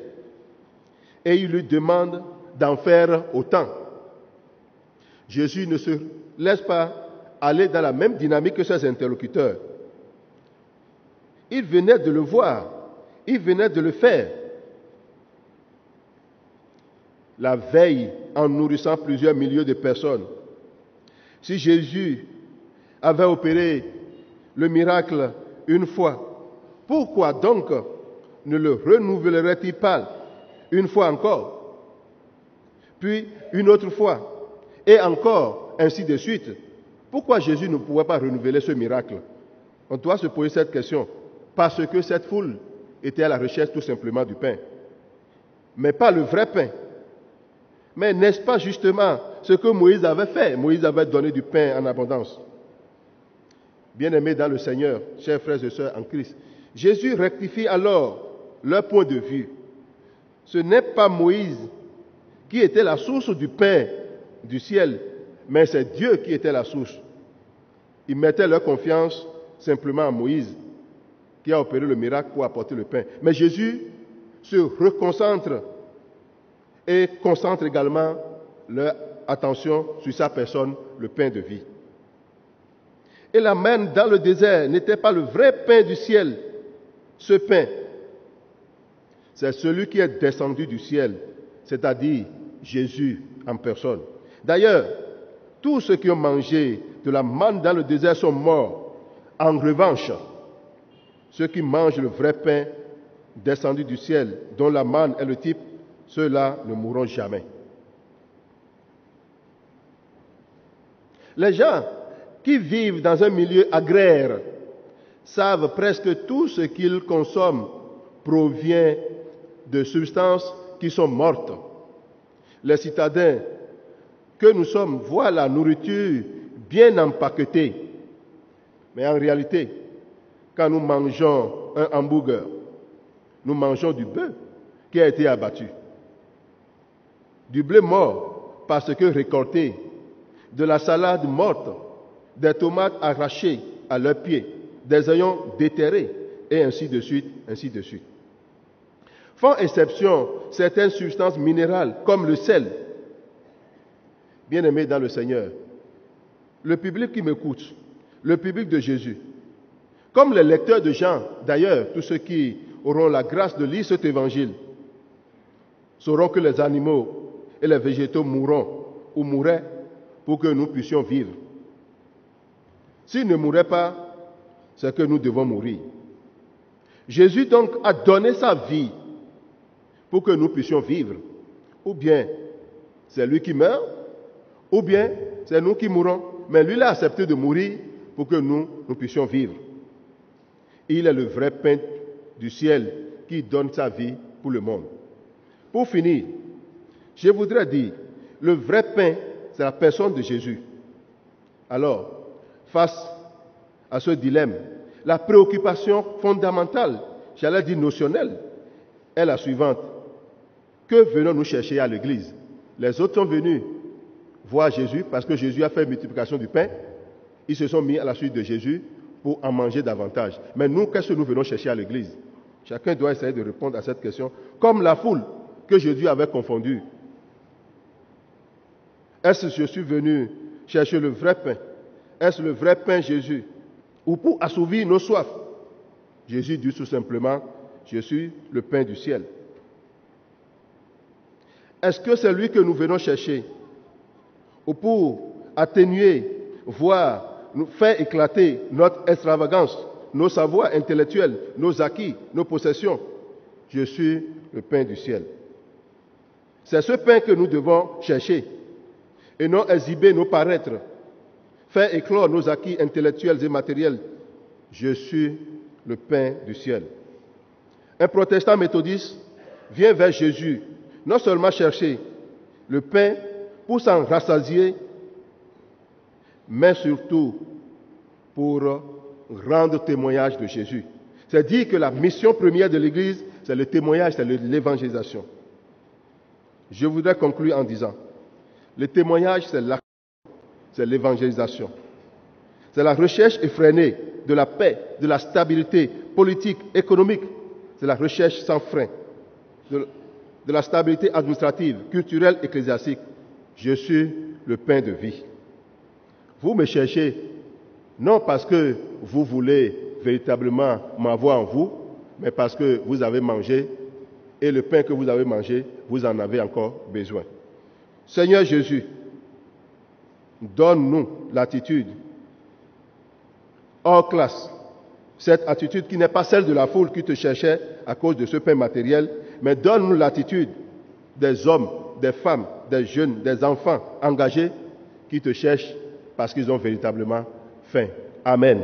et il lui demande d'en faire autant. Jésus ne se laisse pas aller dans la même dynamique que ses interlocuteurs. Il venait de le voir, il venait de le faire. La veille, en nourrissant plusieurs milliers de personnes. Si Jésus avait opéré le miracle une fois, pourquoi donc ne le renouvellerait-il pas une fois encore, puis une autre fois, et encore, ainsi de suite? Pourquoi Jésus ne pouvait pas renouveler ce miracle? On doit se poser cette question, parce que cette foule était à la recherche tout simplement du pain, mais pas le vrai pain. Mais n'est-ce pas justement ce que Moïse avait fait? Moïse avait donné du pain en abondance. Bien-aimés dans le Seigneur, chers frères et sœurs en Christ, Jésus rectifie alors leur point de vue. Ce n'est pas Moïse qui était la source du pain du ciel, mais c'est Dieu qui était la source. Ils mettaient leur confiance simplement en Moïse, qui a opéré le miracle pour apporter le pain. Mais Jésus se reconcentre et concentre également leur attention sur sa personne, le pain de vie. Et la manne dans le désert n'était pas le vrai pain du ciel. Ce pain, c'est celui qui est descendu du ciel, c'est-à-dire Jésus en personne. D'ailleurs, tous ceux qui ont mangé de la manne dans le désert sont morts. En revanche, ceux qui mangent le vrai pain descendu du ciel, dont la manne est le type, ceux-là ne mourront jamais. Les gens qui vivent dans un milieu agraire savent presque tout ce qu'ils consomment provient de substances qui sont mortes. Les citadins que nous sommes voient la nourriture bien empaquetée. Mais en réalité, quand nous mangeons un hamburger, nous mangeons du bœuf qui a été abattu. Du blé mort parce que récolté, de la salade morte, des tomates arrachées à leurs pieds, des oignons déterrés, et ainsi de suite, ainsi de suite. Font exception certaines substances minérales, comme le sel. Bien-aimés dans le Seigneur, le public qui m'écoute, le public de Jésus, comme les lecteurs de Jean, d'ailleurs, tous ceux qui auront la grâce de lire cet évangile, sauront que les animaux et les végétaux mourront ou mourraient pour que nous puissions vivre. S'ils ne mourraient pas, c'est que nous devons mourir. Jésus donc a donné sa vie pour que nous puissions vivre. Ou bien c'est lui qui meurt, ou bien c'est nous qui mourons. Mais lui, il a accepté de mourir pour que nous puissions vivre. Il est le vrai pain du ciel qui donne sa vie pour le monde. Pour finir, je voudrais dire, le vrai pain, c'est la personne de Jésus. Alors, face à ce dilemme, la préoccupation fondamentale, j'allais dire notionnelle, est la suivante. Que venons-nous chercher à l'église? Les autres sont venus voir Jésus parce que Jésus a fait multiplication du pain. Ils se sont mis à la suite de Jésus pour en manger davantage. Mais nous, qu'est-ce que nous venons chercher à l'église? Chacun doit essayer de répondre à cette question, comme la foule que Jésus avait confondue. Est-ce que je suis venu chercher le vrai pain? Est-ce le vrai pain Jésus? Ou pour assouvir nos soifs? Jésus dit tout simplement, je suis le pain du ciel. Est-ce que c'est lui que nous venons chercher? Ou pour atténuer, voire nous faire éclater notre extravagance, nos savoirs intellectuels, nos acquis, nos possessions? Je suis le pain du ciel. C'est ce pain que nous devons chercher et non exhiber nos paraîtres, faire éclore nos acquis intellectuels et matériels. Je suis le pain du ciel. Un protestant méthodiste vient vers Jésus, non seulement chercher le pain pour s'en rassasier, mais surtout pour rendre témoignage de Jésus. C'est dire que la mission première de l'Église, c'est le témoignage, c'est l'évangélisation. Je voudrais conclure en disant, le témoignage, c'est l'action, c'est l'évangélisation. C'est la recherche effrénée de la paix, de la stabilité politique, économique. C'est la recherche sans frein de la stabilité administrative, culturelle, ecclésiastique. Je suis le pain de vie. Vous me cherchez, non parce que vous voulez véritablement m'avoir en vous, mais parce que vous avez mangé, et le pain que vous avez mangé, vous en avez encore besoin. Seigneur Jésus, donne-nous l'attitude hors classe, cette attitude qui n'est pas celle de la foule qui te cherchait à cause de ce pain matériel, mais donne-nous l'attitude des hommes, des femmes, des jeunes, des enfants engagés qui te cherchent parce qu'ils ont véritablement faim. Amen.